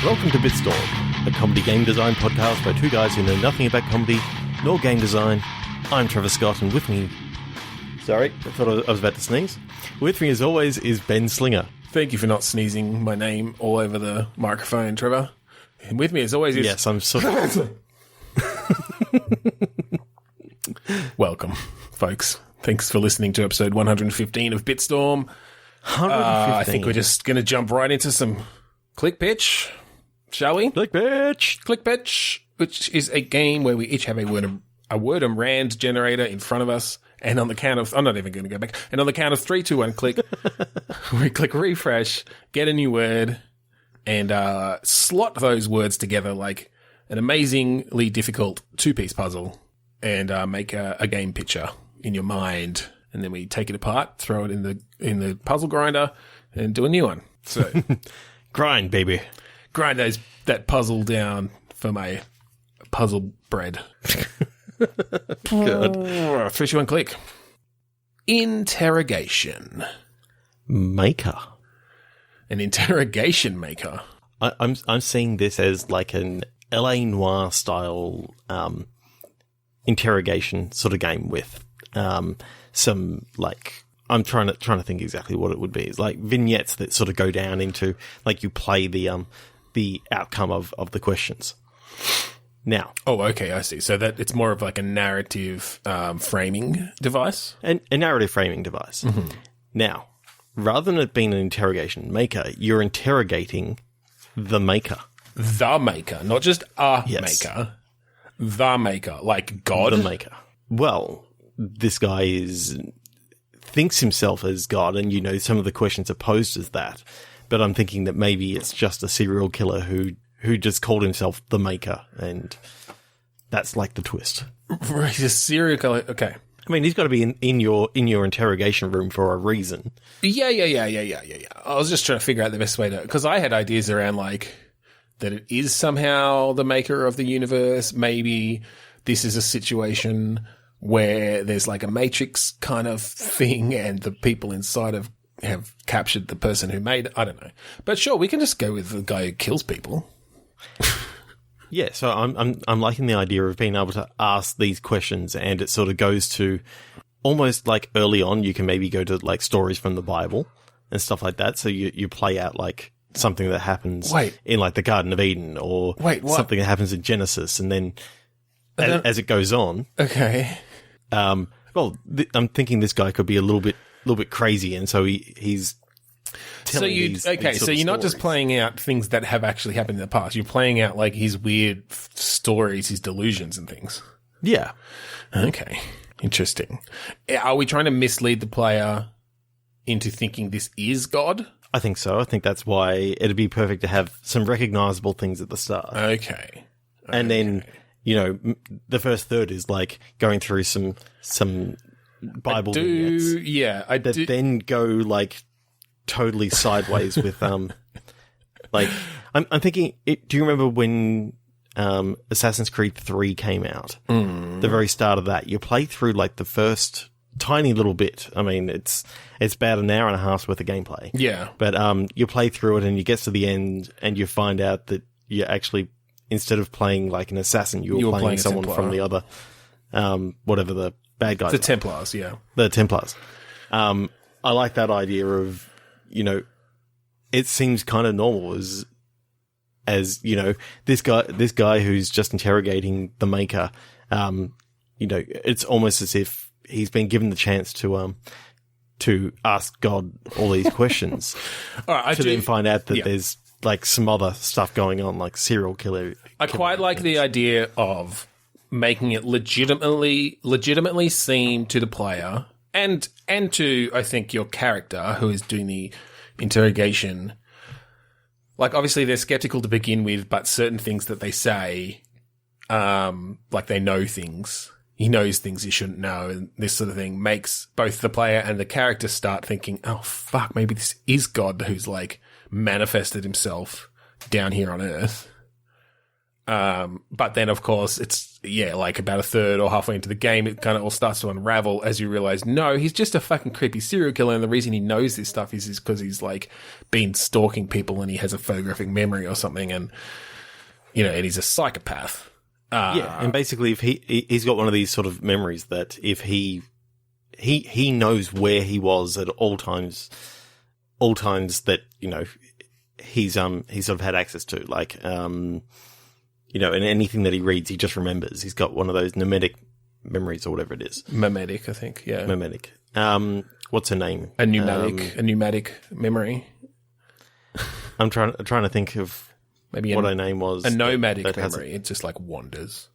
welcome to Bitstorm, a comedy game design podcast by two guys who know nothing about comedy nor game design. I'm Trevor Scott, and with me... Sorry, I thought I was about to sneeze. With me, as always, is Ben Slinger. Thank you for not sneezing my name all over the microphone, Trevor. And with me, as always, is... Yes, I'm sort of... Welcome, folks. Thanks for listening to episode 115 of Bitstorm. 115. I think we're just going to jump right into some click pitch, shall we? Click pitch! Click pitch, which is a game where we each have a word and rand generator in front of us. And on the count of... I'm not even going to go back. And on the count of 3, 2, 1, click. We click refresh, get a new word, and slot those words together like an amazingly difficult two-piece puzzle and make a game picture in your mind. And then we take it apart, throw it in the puzzle grinder, and do a new one. So... Grind, baby. Grind that puzzle down for my puzzle bread. Good. 3, 2, 1, click. Interrogation. Maker. An interrogation maker. I'm seeing this as like an L.A. Noire style interrogation sort of game with some like... I'm trying to think exactly what it would be. It's like vignettes that sort of go down into like you play the outcome of the questions. Now, oh, okay, I see. So that it's more of like a narrative framing device, and a narrative framing device. Mm-hmm. Now, rather than it being an interrogation maker, you're interrogating the maker, not just a yes. maker, the maker, like God, the maker. Well, this guy thinks himself as God, and you know some of the questions are posed as that. But I'm thinking that maybe it's just a serial killer who just called himself the Maker, and that's like the twist. Right, a serial killer. Okay, I mean he's got to be in your interrogation room for a reason. Yeah. I was just trying to figure out the best way to, because I had ideas around like that it is somehow the maker of the universe. Maybe this is a situation where there's like a Matrix kind of thing and the people inside have captured the person who made it. I don't know. But sure, we can just go with the guy who kills people. Yeah, so I'm liking the idea of being able to ask these questions, and it sort of goes to almost like early on you can maybe go to like stories from the Bible and stuff like that. So you play out like something that happens in like the Garden of Eden or something that happens in Genesis, and then as it goes on. Okay. I'm thinking this guy could be a little bit crazy, and so he's telling these so you're not just playing out things that have actually happened in the past. You're playing out like his weird stories, his delusions and things. Yeah. Okay. Interesting. Are we trying to mislead the player into thinking this is God? I think so. I think that's why it'd be perfect to have some recognizable things at the start. Okay. And then, you know, the first third is like going through some Bible vignettes. Yeah, then go like totally sideways with like I'm thinking. Do you remember when Assassin's Creed 3 came out? The very start of that, you play through like the first tiny little bit. I mean, it's about an hour and a half's worth of gameplay. Yeah, but you play through it and you get to the end and you find out that you actually, instead of playing like an assassin, you were playing someone from the other, whatever the bad guys. The Templars, yeah. The Templars. I like that idea of, you know, it seems kind of normal as, you know, this guy who's just interrogating the Maker, you know, it's almost as if he's been given the chance to ask God all these questions. All right, then find out that there's like some other stuff going on, like serial killer. I quite like the idea of making it legitimately seem to the player and to, I think, your character who is doing the interrogation. Like, obviously they're skeptical to begin with, but certain things that they say, like they know things. He knows things he shouldn't know, and this sort of thing makes both the player and the character start thinking, oh, fuck, maybe this is God who's, like, manifested himself down here on Earth. But then, of course, it's, like about a third or halfway into the game, it kind of all starts to unravel as you realize, no, he's just a fucking creepy serial killer. And the reason he knows this stuff is because he's like been stalking people and he has a photographic memory or something. And, and he's a psychopath. And basically if he's got one of these sort of memories that if he knows where he was at all times that, he's sort of had access to, like, and anything that he reads, he just remembers. He's got one of those mimetic memories or whatever it is. Mimetic, I think. Yeah. Mimetic. What's her name? A pneumatic memory. I'm trying to think of maybe what her name was. A nomadic memory. It just like wanders.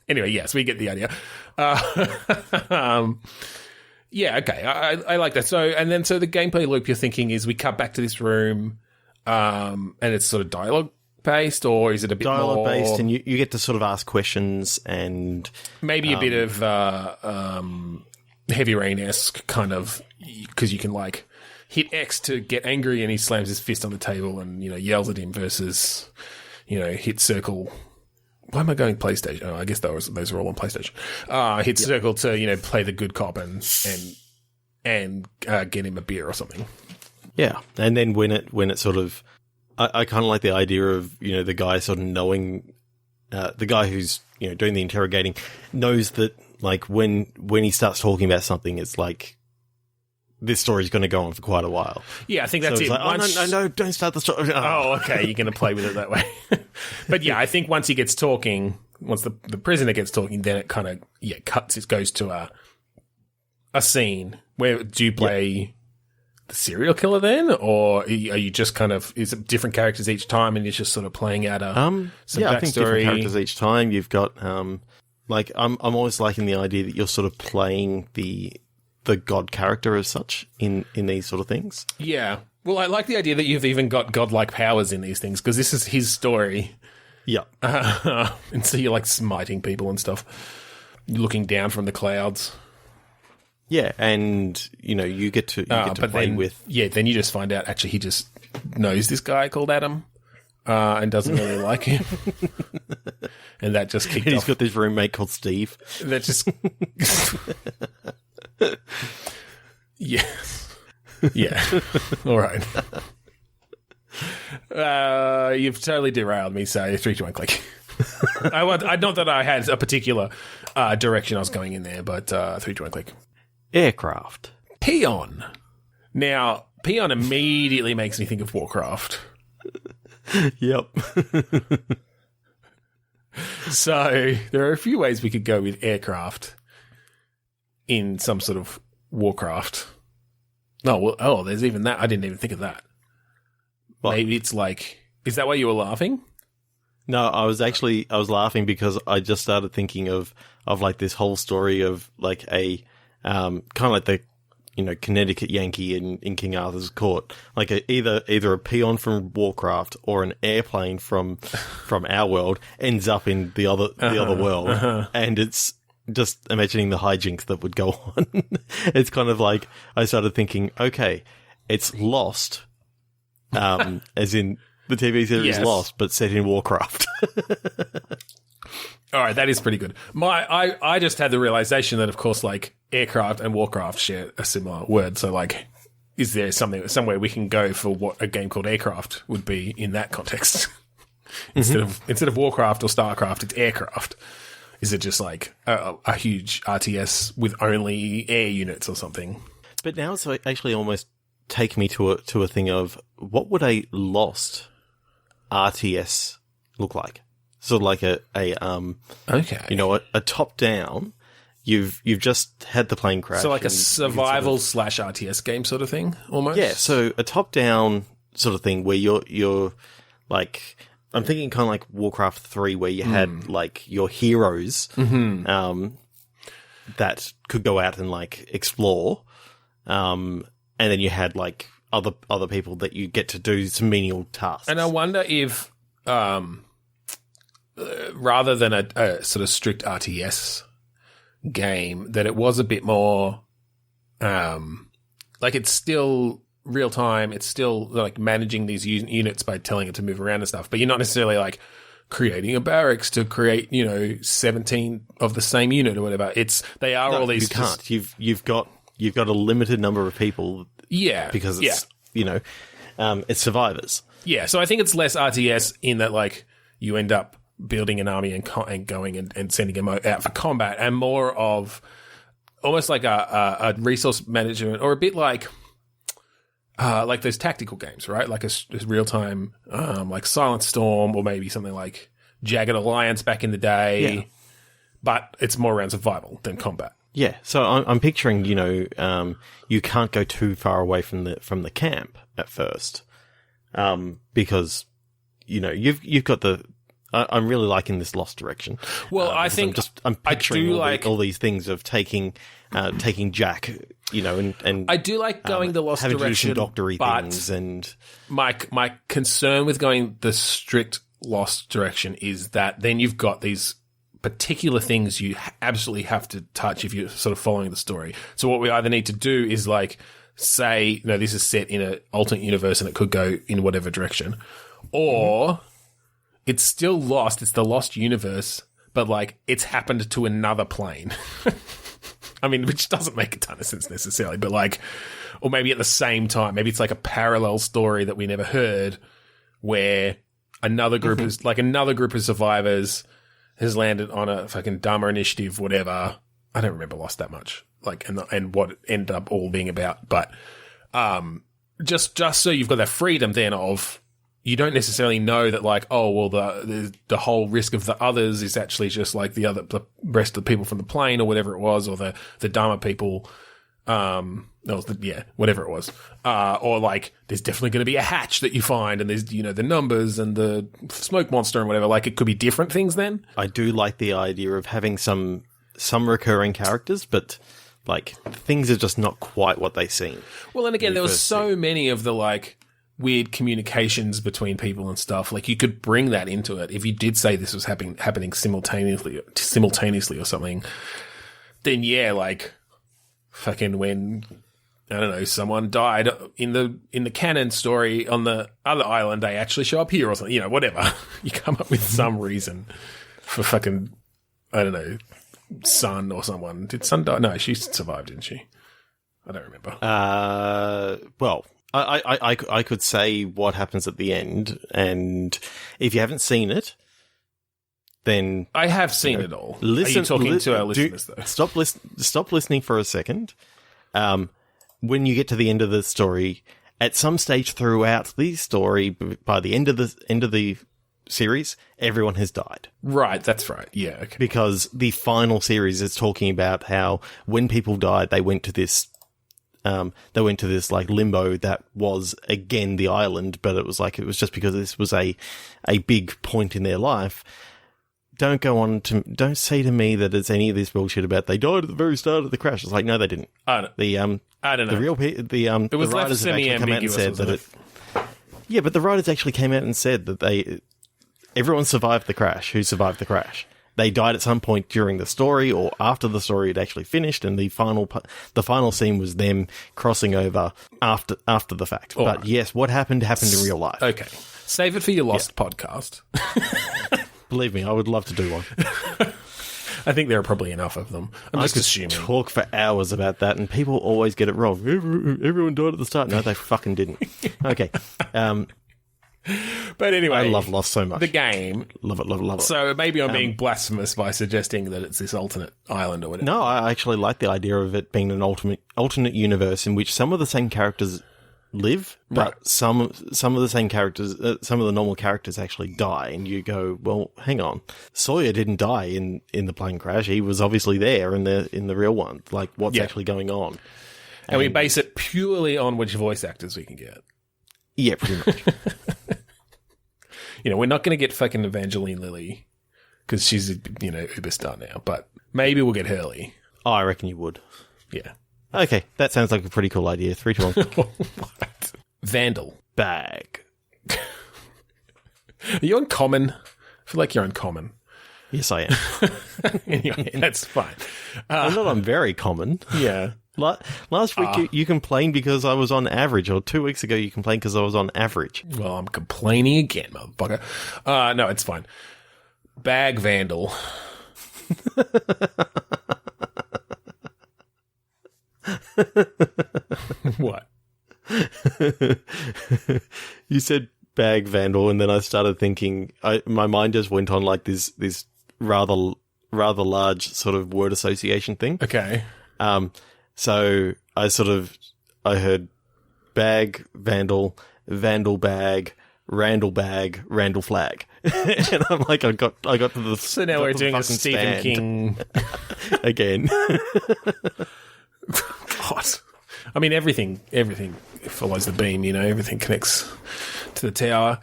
Anyway, yes, we get the idea. Okay, I like that. So the gameplay loop you're thinking is we cut back to this room, and it's sort of dialogue based, or is it a bit dialogue more based, and you get to sort of ask questions and maybe a bit of Heavy Rain-esque kind of, because you can like hit X to get angry and he slams his fist on the table and yells at him versus hit circle. Why am I going PlayStation? Oh, I guess those are all on PlayStation. Hit circle to play the good cop and get him a beer or something. Yeah, and then when it sort of, I kind of like the idea of the guy sort of knowing, the guy who's doing the interrogating knows that like when he starts talking about something, it's like this story's going to go on for quite a while. Yeah, I think that's it. Like, no, don't start the story. Oh, okay, you're going to play with it that way. But yeah, I think once he gets talking, once the prisoner gets talking, then it kind of cuts. It goes to a scene where do you play the serial killer then, or are you just kind of, is it different characters each time and you're just sort of playing out some backstory? I think different characters each time. You've got like I'm always liking the idea that you're sort of playing the god character as such in these sort of things. Yeah. Well, I like the idea that you've even got godlike powers in these things because this is his story. Yeah. And so you're like smiting people and stuff. You're looking down from the clouds. Yeah, and you get to play with. Yeah, then you just find out actually he just knows this guy called Adam and doesn't really like him. And that just kicked off. He's got this roommate called Steve. That just Yeah. Yeah. All right. You've totally derailed me, so 3, 2, 1, click. Not that I had a particular direction I was going in there, but 3, 2, 1, click. Aircraft. Peon. Now, Peon immediately makes me think of Warcraft. Yep. So, there are a few ways we could go with aircraft in some sort of Warcraft. There's even that. I didn't even think of that. What? Maybe it's like, is that why you were laughing? No, I was laughing because I just started thinking of like this whole story of like a, kind of like the, Connecticut Yankee in King Arthur's court, like either a peon from Warcraft or an airplane from our world ends up in the other world, and it's just imagining the hijinks that would go on. It's kind of like I started thinking, okay, it's Lost, as in the TV series Lost, but set in Warcraft. All right, that is pretty good. I just had the realization that, of course, like aircraft and Warcraft share a similar word. So, like, is there somewhere we can go for what a game called Aircraft would be in that context? Instead of Warcraft or Starcraft, it's aircraft. Is it just like a huge RTS with only air units or something? But now it's actually almost take me to a thing of what would a Lost RTS look like? Sort of like a top down. You've just had the plane crash. So like a survival / RTS game sort of thing, almost. Yeah. So a top down sort of thing where you're like, I'm thinking kind of like Warcraft 3, where you had like your heroes, that could go out and like explore, and then you had like other people that you get to do some menial tasks. And I wonder if, rather than a sort of strict RTS game, that it was a bit more, like it's still real time. It's still like managing these units by telling it to move around and stuff. But you're not necessarily like creating a barracks to create, 17 of the same unit or whatever. They are all these. You can't. You've got a limited number of people. Yeah, because it's it's survivors. Yeah, so I think it's less RTS in that like you end up building an army and going and sending them out for combat, and more of almost like a resource management, or a bit like those tactical games, right? Like a real time, like Silent Storm, or maybe something like Jagged Alliance back in the day. Yeah. But it's more around survival than combat. Yeah, so I'm picturing, you can't go too far away from the camp at first, because you've got the. I'm really liking this Lost direction. Well, I think I'm picturing all these things of taking Jack, and I do like going the Lost direction, doctory but things, and my concern with going the strict Lost direction is that then you've got these particular things you absolutely have to touch if you're sort of following the story. So what we either need to do is like say, this is set in an alternate universe and it could go in whatever direction, or it's still Lost. It's the Lost universe, but like it's happened to another plane. I mean, which doesn't make a ton of sense necessarily, but like, or maybe at the same time, maybe it's like a parallel story that we never heard, where another group is like another group of survivors has landed on a fucking Dharma initiative, whatever. I don't remember Lost that much, like, and what it ended up all being about. But just so you've got that freedom then of, you don't necessarily know that like, oh, well, the whole risk of the others is actually just like the rest of the people from the plane or whatever it was, or the Dharma people, whatever it was. Or like, there's definitely going to be a hatch that you find, and there's, the numbers and the smoke monster and whatever. Like, it could be different things then. I do like the idea of having some recurring characters, but like, things are just not quite what they seem. Well, and again, there were so many of the like weird communications between people and stuff. Like, you could bring that into it. If you did say this was happening simultaneously or something, then yeah, like, fucking when, I don't know, someone died in the canon story on the other island, they actually show up here or something, whatever. You come up with some reason for fucking, I don't know, Sun or someone. Did Sun die? No, she survived, didn't she? I don't remember. Well, I could say what happens at the end, and if you haven't seen it, then I have seen it all. Listen, are you talking to our listeners though? Stop listening for a second. When you get to the end of the story, at some stage throughout the story, by the end of the series, everyone has died. Right, that's right. Yeah, okay. Because the final series is talking about how when people died, they went to this like limbo that was again the island, but it was just because this was a big point in their life. Don't say to me that it's any of this bullshit about they died at the very start of the crash. It's like, no, they didn't. I don't know. It was left semi-ambiguous. Yeah, but the writers actually came out and said that everyone survived the crash. Who survived the crash? They died at some point during the story or after the story had actually finished, and the final scene was them crossing over after the fact. All but right. Yes, what happened in real life. Okay, save it for your Lost podcast. Believe me, I would love to do one. I think there are probably enough of them. I'm just assuming. Talk for hours about that, and people always get it wrong. Everyone died at the start. No, they fucking didn't. Okay. But anyway, I love Lost so much. The game. Love it. So maybe I'm being blasphemous by suggesting that it's this alternate island or whatever. No, I actually like the idea of it being an alternate universe in which some of the same characters live, but right. some of the same characters, some of the normal characters actually die, and you go, well, hang on, Sawyer didn't die in the plane crash. He was obviously there in the real one. Like, what's actually going on? And we base it purely on which voice actors we can get. Yeah, pretty much. We're not going to get fucking Evangeline Lilly because she's uber star now, but maybe we'll get Hurley. Oh, I reckon you would. Yeah. Okay, that sounds like a pretty cool idea. 3, 2, 1. What? Vandal. Bag. Are you uncommon? I feel like you're uncommon. Yes, I am. Anyway, that's fine. I'm very common. Yeah. Last week you complained because I was on average, or 2 weeks ago you complained because I was on average. Well, I'm complaining again, motherfucker. No, it's fine. Bag Vandal. What? You said Bag Vandal, and then I started thinking. My mind just went on like this rather large sort of word association thing. Okay. So I heard bag, vandal, vandal bag, Randall bag, Randall flag, and I'm like, I got to the. So now we're doing a Stephen King again. God, I mean everything follows the beam. You know, everything connects to the tower.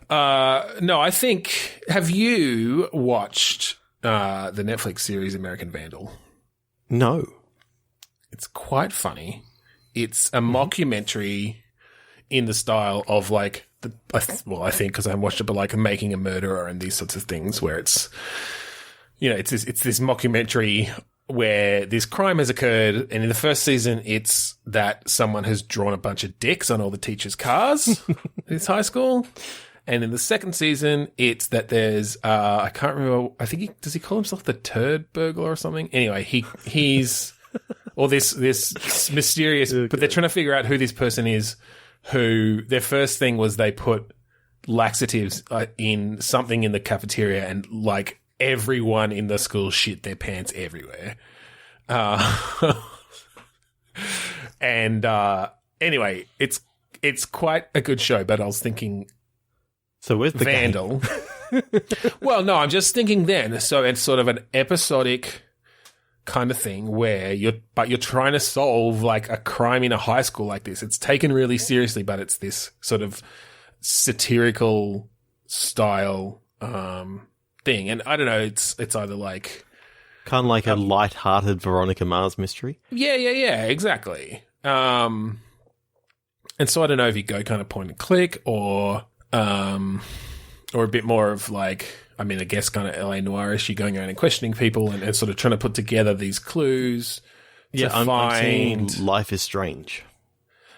No, I think. Have you watched the Netflix series American Vandal? No. It's quite funny. It's a mockumentary in the style of like I think because I haven't watched it, but like Making a Murderer and these sorts of things, where it's it's this mockumentary where this crime has occurred, and in the first season, it's that someone has drawn a bunch of dicks on all the teachers' cars in this high school. And in the second season, it's that there's I can't remember. I think does he call himself the Turd Burglar or something? Anyway, he's or this mysterious. But they're trying to figure out who this person is. Who their first thing was they put laxatives in something in the cafeteria, and like everyone in the school shit their pants everywhere. Anyway, it's quite a good show. But I was thinking. So where's the Vandal? Well, no, I'm just thinking then. So it's sort of an episodic kind of thing where you're trying to solve like a crime in a high school like this. It's taken really seriously, but it's this sort of satirical style thing. And I don't know, it's either like kind of like a light-hearted Veronica Mars mystery. Yeah, exactly. And so I don't know if you go kind of point and click or a bit more of like, I mean, I guess kind of LA Noirish, you're going around and questioning people and sort of trying to put together these clues to I'm find. seeing Life is Strange.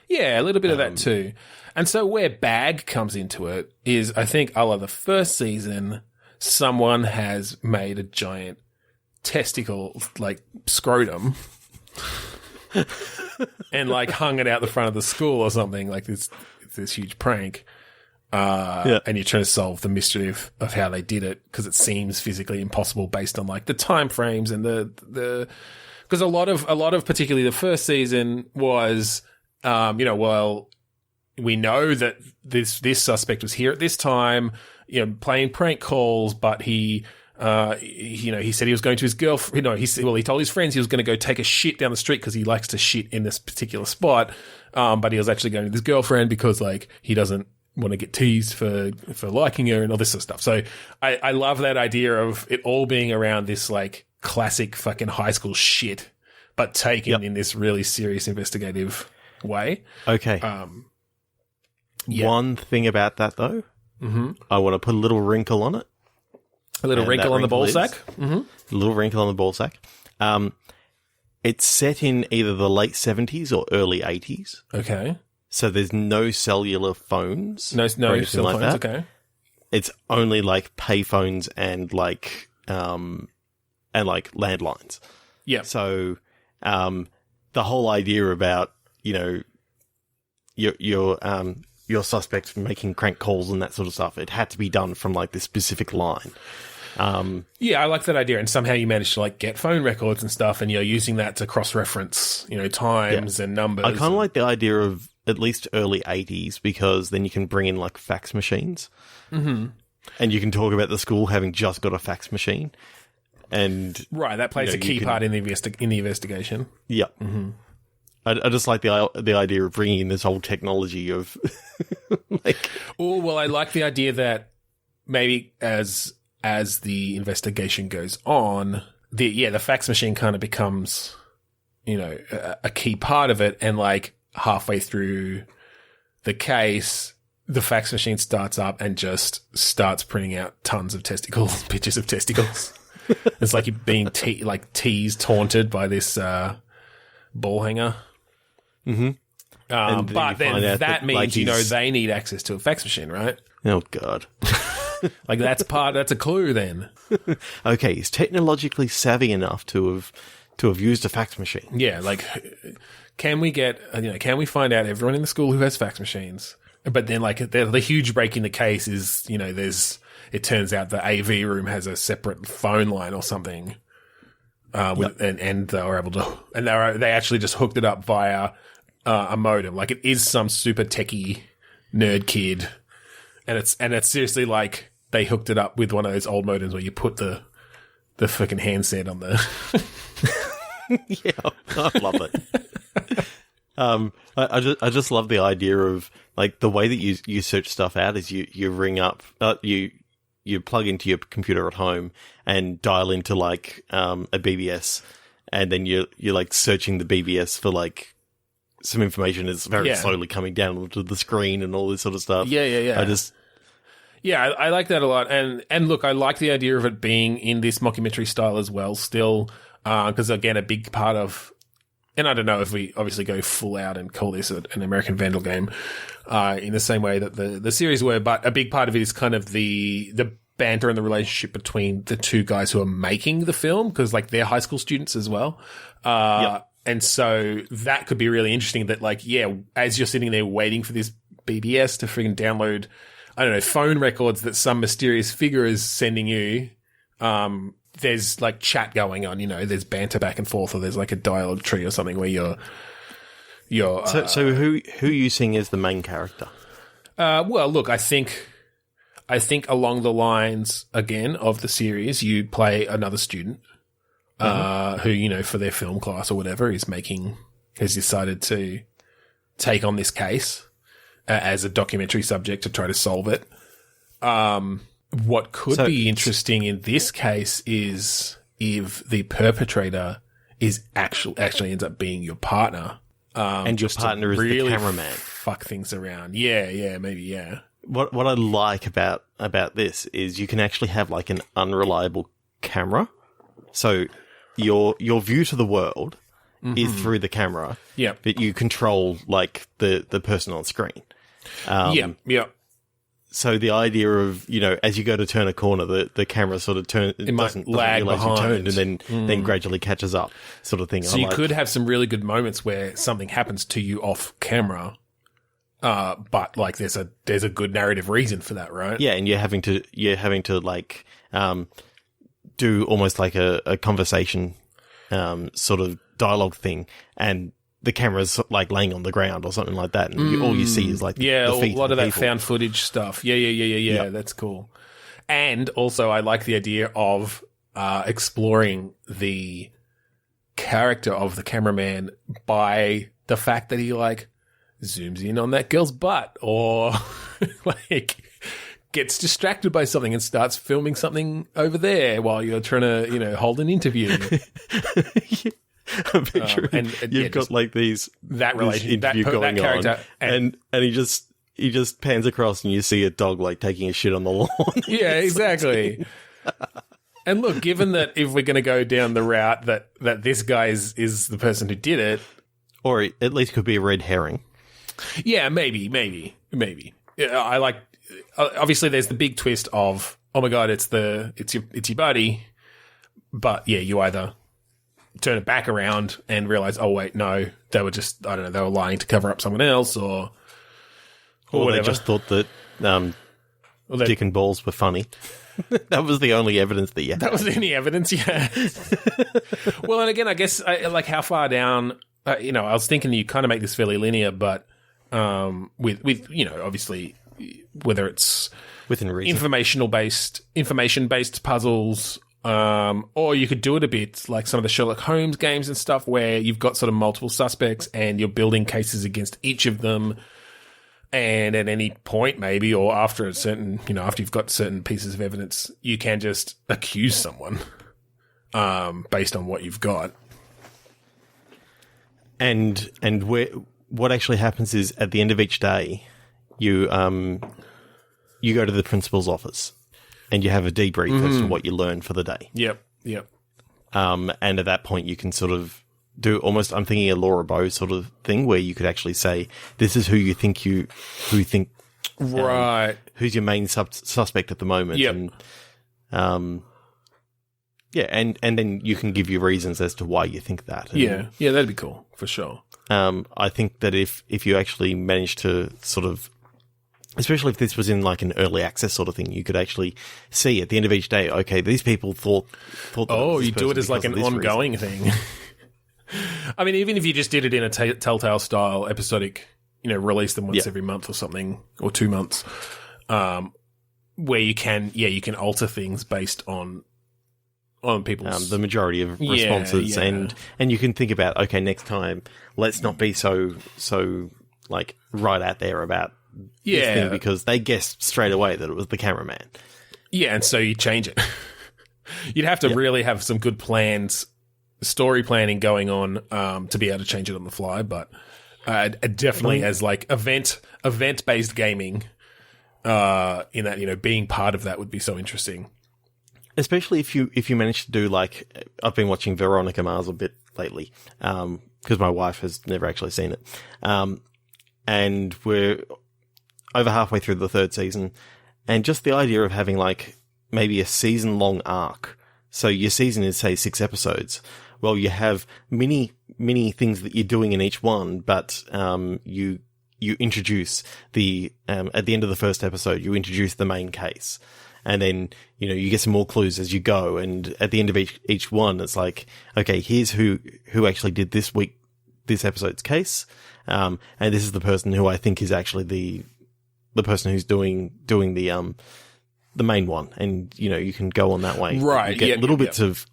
Yeah, a little bit of that too. And so where Bag comes into it is, I think, the first season, someone has made a giant testicle, like scrotum, and like hung it out the front of the school or something, like this huge prank. And you're trying to solve the mystery of how they did it because it seems physically impossible based on like the time frames and the because a lot of particularly the first season was well, we know that this suspect was here at this time, playing prank calls, but he said he was going to his girlfriend. He told his friends he was going to go take a shit down the street because he likes to shit in this particular spot. But he was actually going with his girlfriend because like he doesn't want to get teased for liking her and all this sort of stuff. So I love that idea of it all being around this like classic fucking high school shit, but taken in this really serious investigative way. Okay. One thing about that though, I want to put a little wrinkle on it. A little wrinkle on the ball sack? A little wrinkle on the ball sack. It's set in either the late 70s or early 80s. Okay. So there's no cellular phones. No cell like phones, that. okay. It's only like payphones and like landlines. Yeah. So the whole idea about, your suspect making crank calls and that sort of stuff, it had to be done from like this specific line. Yeah, I like that idea. And somehow you managed to like get phone records and stuff, and you're using that to cross-reference, times and numbers. I kind of like the idea of at least early 80s because then you can bring in like fax machines. Mm-hmm. And you can talk about the school having just got a fax machine. And right, that plays a key part in the investigation. Yeah. Mm-hmm. I just like the idea of bringing in this whole technology of like. Oh well, I like the idea that maybe as the investigation goes on, the fax machine kind of becomes, a key part of it, and like halfway through the case, the fax machine starts up and just starts printing out tons of testicles, pictures of testicles. It's like you're being teased, taunted by this ball hanger. Mm-hmm. But then that means, they need access to a fax machine, right? Oh, God. Like, that's a clue then. Okay, he's technologically savvy enough to have used a fax machine. Yeah, like, can we find out everyone in the school who has fax machines? But then, like, the huge break in the case is, it turns out the AV room has a separate phone line or something. And they were able to, and they actually just hooked it up via a modem. Like, it is some super techie nerd kid, and it's seriously like they hooked it up with one of those old modems where you put the fucking handset on the. Yeah, I love it. I just love the idea of, like, the way that you search stuff out is you ring up you plug into your computer at home and dial into, like, a BBS, and then you're like searching the BBS for, like, some information is very slowly coming down onto the screen and all this sort of stuff. Yeah, I like that a lot. And look, I like the idea of it being in this mockumentary style as well still, because, again, a big part of, and I don't know if we obviously go full out and call this an American Vandal game in the same way that the series were, but a big part of it is kind of the banter and the relationship between the two guys who are making the film, because, like, they're high school students as well. And so that could be really interesting that, like, as you're sitting there waiting for this BBS to friggin' download, I don't know, phone records that some mysterious figure is sending you, there's, like, chat going on, there's banter back and forth, or there's, like, a dialogue tree or something where you're So who are you seeing as the main character? Well, look, I think along the lines, again, of the series, you play another student who, for their film class or whatever, has decided to take on this case as a documentary subject to try to solve it. What could be interesting in this case is if the perpetrator is actually ends up being your partner. And your partner is really the cameraman. Fuck things around. Yeah, maybe, yeah. What I like about this is you can actually have, like, an unreliable camera. So your view to the world is through the camera. Yeah. But you control, like, the person on screen. Yeah. So the idea of, as you go to turn a corner, the camera sort of doesn't lag realize behind. you turned, and then gradually catches up, sort of thing. So you could have some really good moments where something happens to you off camera, but, like, there's a good narrative reason for that, right? Yeah, and you're having to like do almost like a conversation sort of dialogue thing, and the camera's, like, laying on the ground or something like that, and all you see is, like, the feet a lot of that people. found footage stuff. Yeah. That's cool. And also, I like the idea of exploring the character of the cameraman by the fact that he, like, zooms in on that girl's butt, or like gets distracted by something and starts filming something over there while you're trying to, hold an interview. I'm picturing you've got, like, that relation, that character, and he just pans across and you see a dog, like, taking a shit on the lawn. Yeah, exactly. And look, given that if we're going to go down the route that this guy is the person who did it, or at least could be a red herring. Yeah, maybe. Yeah, I like. Obviously, there's the big twist of, oh my god, it's your buddy, but yeah, you either turn it back around and realize, oh wait, no, they were just, I don't know, they were lying to cover up someone else, or they just thought that dick and balls were funny. That was the only evidence that you had. That was the only evidence, yeah. Well, and again, I guess, like, how far down, I was thinking you kind of make this fairly linear, but with obviously, whether it's within reason, information-based puzzles, or you could do it a bit like some of the Sherlock Holmes games and stuff where you've got sort of multiple suspects and you're building cases against each of them. And at any point, maybe, or after a certain, after you've got certain pieces of evidence, you can just accuse someone, based on what you've got. And what actually happens is at the end of each day, you go to the principal's office and you have a debrief as to what you learned for the day. Yep. And at that point, you can sort of do almost, I'm thinking a Laura Bow sort of thing where you could actually say, this is who you think right. Who's your main suspect at the moment. Yep. And, and then you can give your reasons as to why you think that. And, yeah, that'd be cool for sure. I think that if you actually manage to sort of, especially if this was in like an early access sort of thing, you could actually see at the end of each day, okay, these people thought oh, you do it as like an ongoing thing. I mean, even if you just did it in a Telltale style episodic, release them once every month or something, or 2 months, where you can alter things based on people's the majority of responses, and you can think about, okay, next time let's not be so like right out there about this thing because they guessed straight away that it was the cameraman. Yeah, and so you change it. You'd have to really have some good plans, story planning going on to be able to change it on the fly, but definitely as like event-based gaming, in that, being part of that would be so interesting. Especially if you manage to do, like, I've been watching Veronica Mars a bit lately, because my wife has never actually seen it. And we're over halfway through the 3rd season, and just the idea of having like maybe a season-long arc. So your season is, say, 6 episodes. Well, you have many things that you're doing in each one, but you introduce the at the end of the first episode, you introduce the main case. And then, you get some more clues as you go. And at the end of each one, it's like, okay, here's who actually did this episode's case. And this is the person who I think is actually the person who's doing the main one. And, you can go on that way. Right. You get little bits of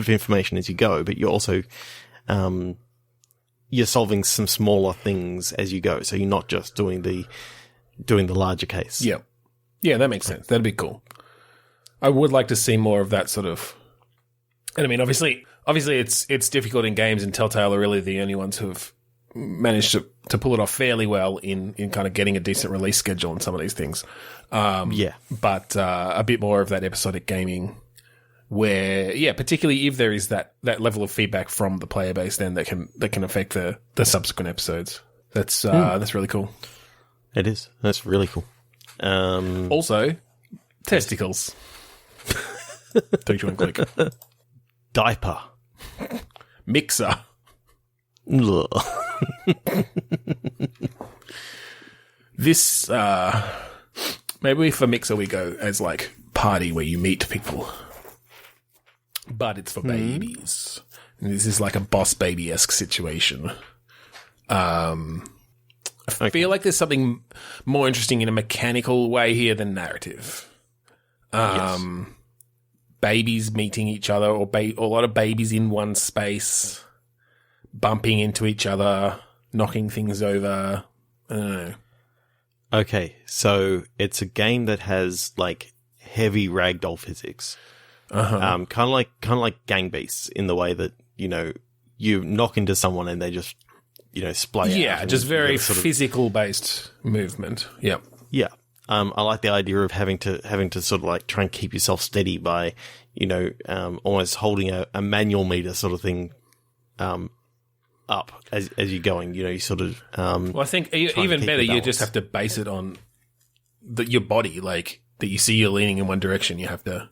information as you go, but you're also, you're solving some smaller things as you go. So you're not just doing the larger case. Yep. Yeah, that makes sense. That'd be cool. I would like to see more of that sort of. And I mean, obviously, it's difficult in games, and Telltale are really the only ones who have managed to pull it off fairly well in kind of getting a decent release schedule on some of these things. But a bit more of that episodic gaming, where particularly if there is that level of feedback from the player base, then that can affect the subsequent episodes. That's really cool. It is. That's really cool. Also, testicles. Don't you want to click? Diaper. Mixer. This, maybe for Mixer we go as like party where you meet people. But it's for babies. And this is like a Boss Baby-esque situation. I feel like there's something more interesting in a mechanical way here than narrative. Babies meeting each other, or a lot of babies in one space, bumping into each other, knocking things over. I don't know. Okay, so it's a game that has like heavy ragdoll physics, kind of like Gang Beasts in the way that you knock into someone and they just splay out. Yeah, just very physical based movement. Yep. Yeah. I like the idea of having to sort of like try and keep yourself steady by, almost holding a manual meter sort of thing, up as you're going. You sort of. Well, I think even better, you just have to base it on your body, like that. You see you're leaning in one direction, you have to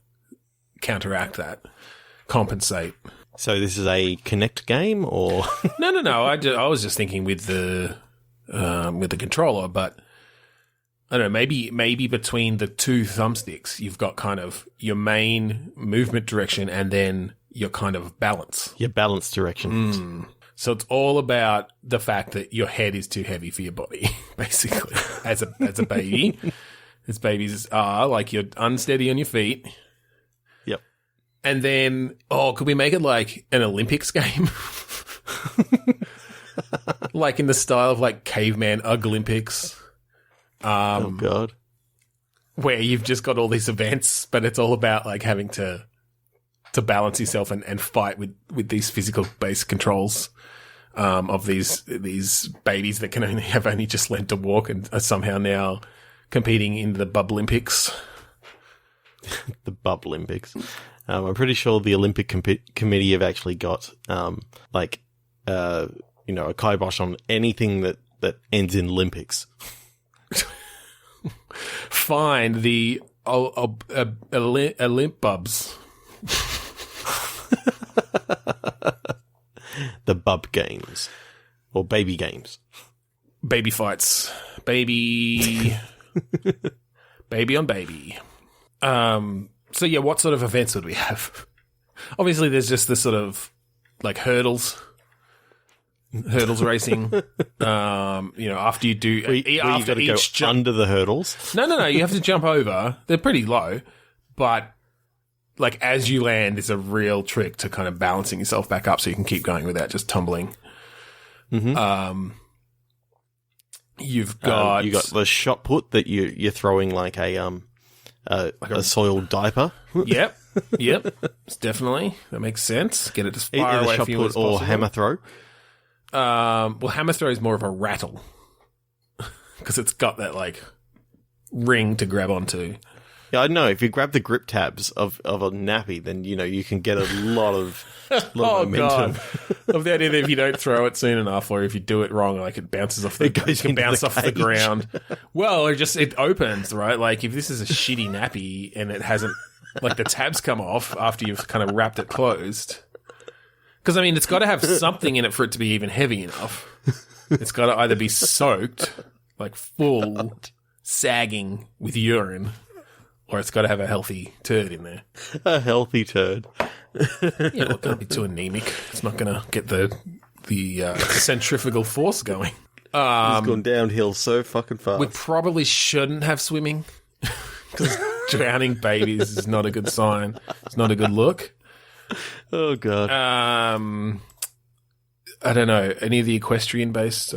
counteract that, compensate. So this is a Kinect game, or no? I was just thinking with the controller, but I don't know. Maybe between the 2 thumbsticks, you've got kind of your main movement direction and then your kind of balance. Your balance direction. So it's all about the fact that your head is too heavy for your body, basically, as a baby. As babies are, like, you're unsteady on your feet. Yep. And then, could we make it like an Olympics game? Like in the style of like Caveman Olympics. Oh, God. Where you've just got all these events, but it's all about like having to balance yourself and fight with these physical based controls of these babies that can only just learned to walk and are somehow now competing in the Bub Olympics. The Bub Olympics. I'm pretty sure the Olympic Committee have actually got like a kibosh on anything that ends in Olympics. Find the Olymp bubs. The bub games. Or baby games. Baby fights. Baby on baby. So yeah, what sort of events would we have? Obviously there's just the sort of like hurdles racing. After you do where you after got to go jump, under the hurdles. No, you have to jump over. They're pretty low, but like as you land, it's a real trick to kind of balancing yourself back up so you can keep going without just tumbling. Mm-hmm. You've got you got the shot put that you're throwing like a soiled diaper. Yep. It's definitely that makes sense. Get it as far Either away shot from you put as or possible. hammer throw. Well, hammer throw is more of a rattle because it's got that like ring to grab onto. Yeah, I know. If you grab the grip tabs of a nappy, then you can get a lot of momentum. God. Of the idea that if you don't throw it soon enough, or if you do it wrong, like it bounces off It goes can into bounce the off the cage. ground. Well, it opens, right? Like if this is a shitty nappy and it hasn't, like the tabs come off after you've kind of wrapped it closed. Because I mean, it's got to have something in it for it to be even heavy enough. It's got to either be soaked, like full, sagging with urine. Or it's got to have a healthy turd in there. A healthy turd. Yeah, well, it can't be too anemic. It's not going to get the centrifugal force going. It's gone downhill so fucking fast. We probably shouldn't have swimming because drowning babies is not a good sign. It's not a good look. Oh, God. I don't know. Any of the equestrian-based...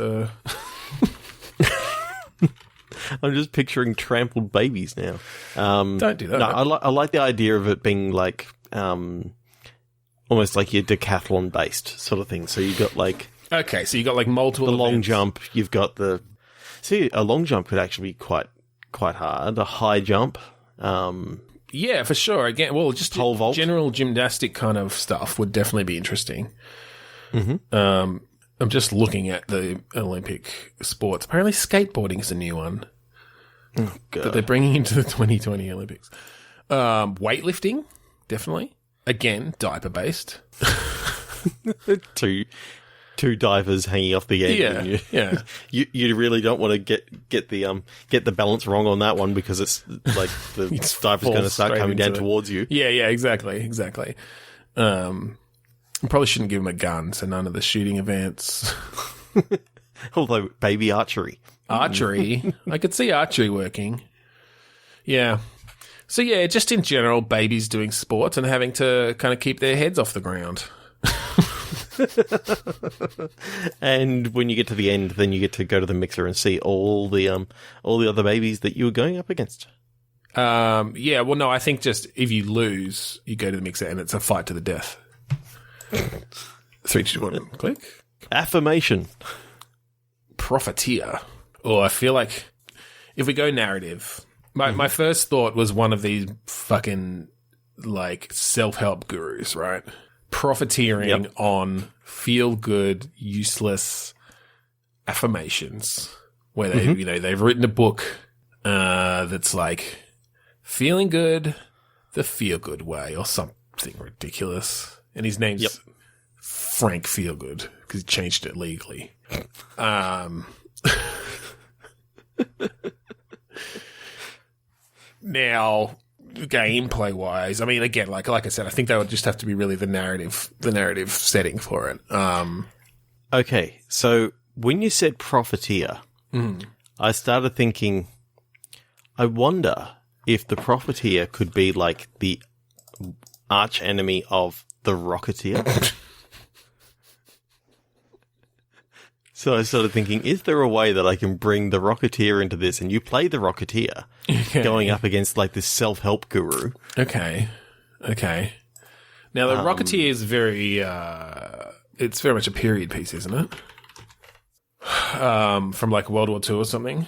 I'm just picturing trampled babies now. Don't do that. No, I like the idea of it being like almost like your decathlon based sort of thing. So you got like Okay, so you got like multiple the long events. jump. You've got a long jump could actually be quite hard. A high jump. Yeah, for sure. Again, well, just Pole vault. general gymnastic kind of stuff would definitely be interesting. Mm-hmm. I'm just looking at the Olympic sports. Apparently, skateboarding is a new one Oh, that God. they're bringing into the 2020 Olympics. Weightlifting, definitely. Again, diaper based. Two divers hanging off the end. Yeah, and yeah. You really don't want to get the balance wrong on that one because it's like the diver's going to start straight coming down into it. towards you. Yeah, exactly. I probably shouldn't give him a gun, so none of the shooting events. Although baby archery. Archery. I could see archery working. Yeah. So, yeah, just in general, babies doing sports and having to kind of keep their heads off the ground. And when you get to the end, then you get to go to the mixer and see all the other babies that you were going up against. Yeah, well, no, I think just if you lose, you go to the mixer and it's a fight to the death. 3, 2, 1, click. Affirmation. Profiteer. Oh, I feel like if we go narrative, my first thought was one of these fucking like self-help gurus, right? Profiteering on feel-good, useless affirmations where they they've written a book that's like feeling good the feel-good way or something ridiculous. And his name's Frank Feelgood because he changed it legally. Now, gameplay wise, I mean, again, like I said, I think that would just have to be really the narrative setting for it. Okay, so when you said profiteer, I started thinking, I wonder if the profiteer could be like the arch enemy of the Rocketeer. So I started thinking, is there a way that I can bring the Rocketeer into this and you play the Rocketeer going up against like this self-help guru? Okay. Now, the Rocketeer is very, it's very much a period piece, isn't it? From like World War II or something.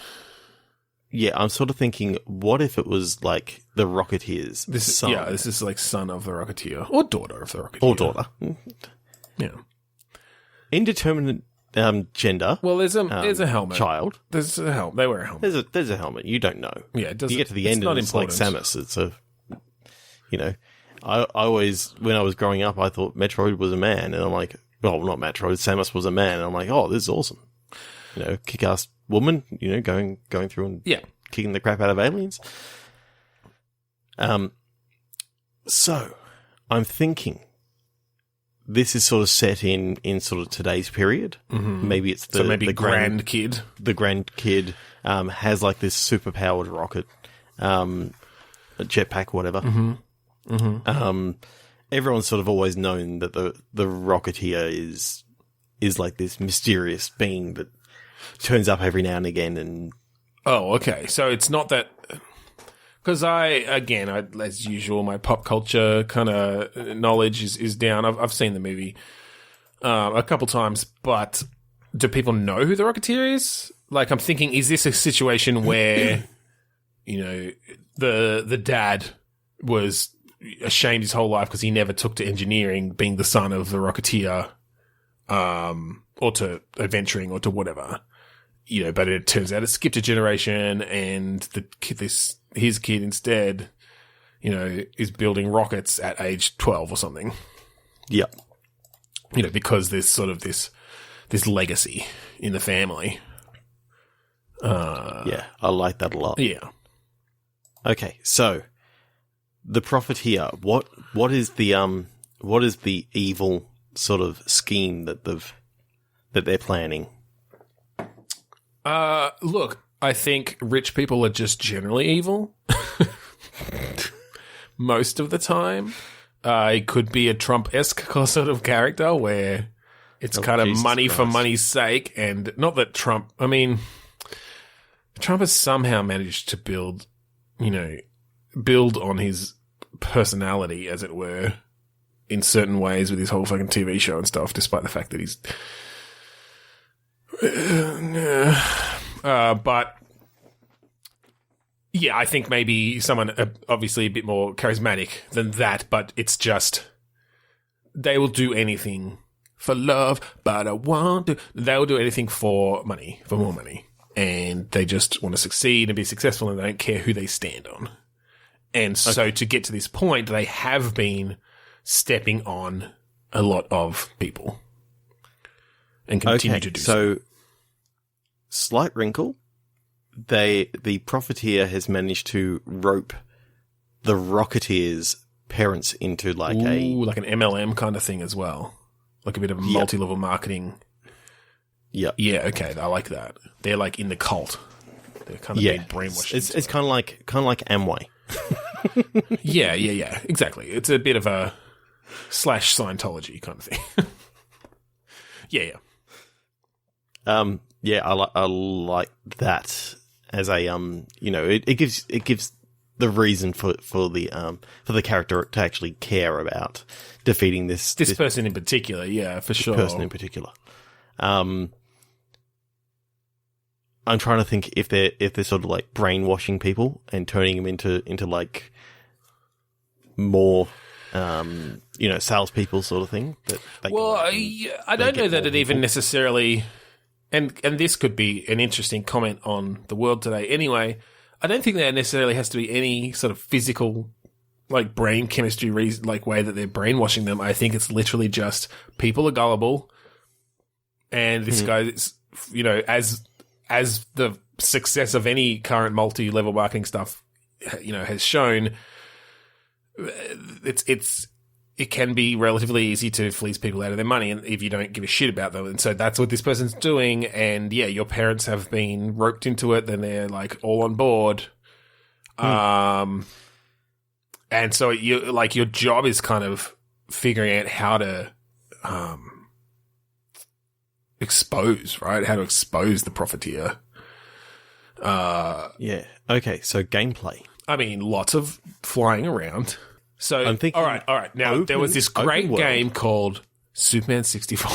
Yeah, I'm sort of thinking, what if it was like the Rocketeer's son? Yeah, this is like son of the Rocketeer or daughter of the Rocketeer. Or daughter. Yeah. indeterminate gender. Well, there's a helmet. Child. There's a helmet. They wear a helmet. There's a helmet. You don't know. Yeah, it doesn't. You get to the end and it's like Samus. It's a, I always, when I was growing up, I thought Metroid was a man, and I'm like, well, not Metroid. Samus was a man, and I'm like, oh, this is awesome. Kick-ass woman. Going through and kicking the crap out of aliens. So I'm thinking this is sort of set in sort of today's period. Mm-hmm. Maybe it's the grandkid. The grandkid has like this super powered rocket, a jetpack, whatever. Mm-hmm. Mm-hmm. Everyone's sort of always known that the Rocketeer is like this mysterious being that turns up every now and again. And okay, so it's not that. Because as usual, my pop culture kind of knowledge is down. I've seen the movie a couple times, but do people know who the Rocketeer is? Like, I'm thinking, is this a situation where, the dad was ashamed his whole life because he never took to engineering, being the son of the Rocketeer, or to adventuring or to whatever, but it turns out it skipped a generation, and his kid instead, is building rockets at age 12 or something. Yeah. Because there's sort of this legacy in the family. Yeah, I like that a lot. Yeah. Okay, so the Profiteer, what is the evil sort of scheme that they're planning? Look, I think rich people are just generally evil. Most of the time. It could be a Trump-esque sort of character where it's kind of money for money's sake, and not that Trump has somehow managed to build on his personality, as it were, in certain ways with his whole fucking TV show and stuff, despite the fact that he's but yeah, I think maybe someone obviously a bit more charismatic than that, but it's just they will do anything for love, but they will do anything for money, for more money, and they just want to succeed and be successful, and they don't care who they stand on. And so to get to this point, they have been stepping on a lot of people and continue to do so. Slight wrinkle. The Profiteer has managed to rope the Rocketeer's parents into like an MLM kind of thing as well. Like a bit of multi-level marketing. Yeah. Yeah, okay, I like that. They're like in the cult. They're kind of being brainwashed. It's kind of like Amway. Yeah, exactly. It's a bit of a / Scientology kind of thing. Yeah. Yeah, I like that as a it gives the reason for the character to actually care about defeating this person in particular. Yeah, for sure. Person in particular. I'm trying to think if they're sort of like brainwashing people and turning them into like more salespeople sort of thing. I don't know that it even necessarily. And this could be an interesting comment on the world today. Anyway, I don't think there necessarily has to be any sort of physical, like brain chemistry reason, like way that they're brainwashing them. I think it's literally just people are gullible, and this guy is, as the success of any current multi-level marketing stuff, has shown, it can be relatively easy to fleece people out of their money, and if you don't give a shit about them. And so that's what this person's doing. And yeah, your parents have been roped into it, then they're like all on board. And so your job is kind of figuring out how to expose, right? How to expose the Profiteer. Yeah. Okay, so gameplay. I mean, lots of flying around. So, I'm thinking, all right. Now, there was this great game called Superman 64.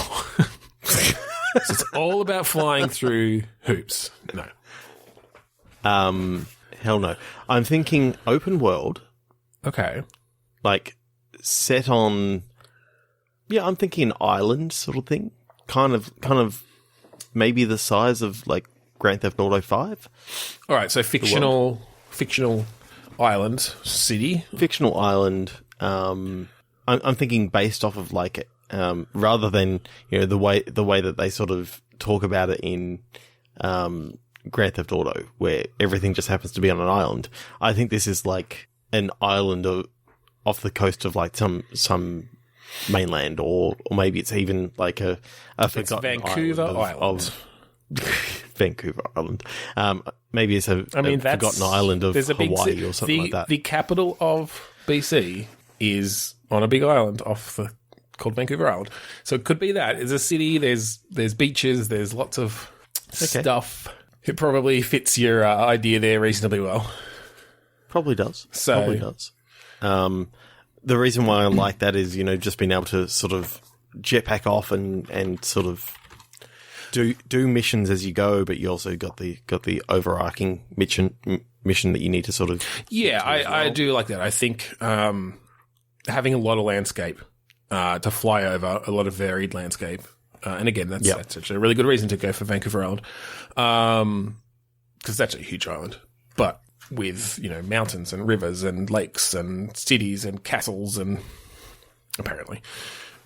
So it's all about flying through hoops. No. Hell no. I'm thinking open world. Okay. Like, set on... Yeah, I'm thinking an island sort of thing. kind of maybe the size of like Grand Theft Auto 5. All right, so fictional island city. Fictional island. I'm thinking based off of like rather than the way that they sort of talk about it in Grand Theft Auto, where everything just happens to be on an island. I think this is like an island off the coast of like some mainland, or maybe it's even like a forgotten Vancouver Island. Vancouver Island. Maybe it's a forgotten island of Hawaii or something like that. The capital of BC is on a big island called Vancouver Island. So it could be that. It's a city, there's beaches, there's lots of stuff. It probably fits your idea there reasonably well. Probably does. The reason why I like that is, just being able to sort of jetpack off and sort of do missions as you go, but you also got the overarching mission that you need to sort of. Yeah, I do like that. I think having a lot of landscape to fly over, a lot of varied landscape, and again, that's actually a really good reason to go for Vancouver Island, because that's a huge island, but with mountains and rivers and lakes and cities and castles, and apparently,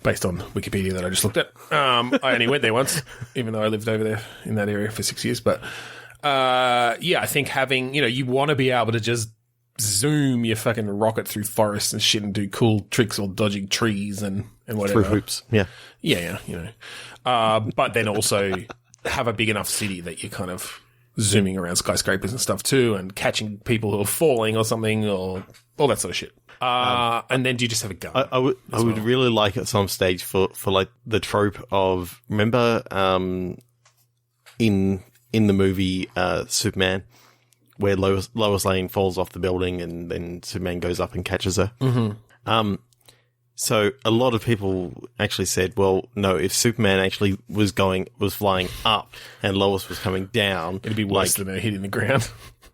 based on Wikipedia that I just looked at, I only went there once, even though I lived over there in that area for 6 years. But I think having you want to be able to just zoom your fucking rocket through forests and shit and do cool tricks or dodging trees and whatever. Through hoops, but then also have a big enough city that you're kind of zooming around skyscrapers and stuff too, and catching people who are falling or something, or all that sort of shit. And then do you just have a gun? I would really like at some stage for like the trope of, remember in the movie Superman, where Lois Lane falls off the building and then Superman goes up and catches her. Mm-hmm. So a lot of people actually said, well, no, if Superman actually was flying up and Lois was coming down, it'd be worse than her hitting the ground.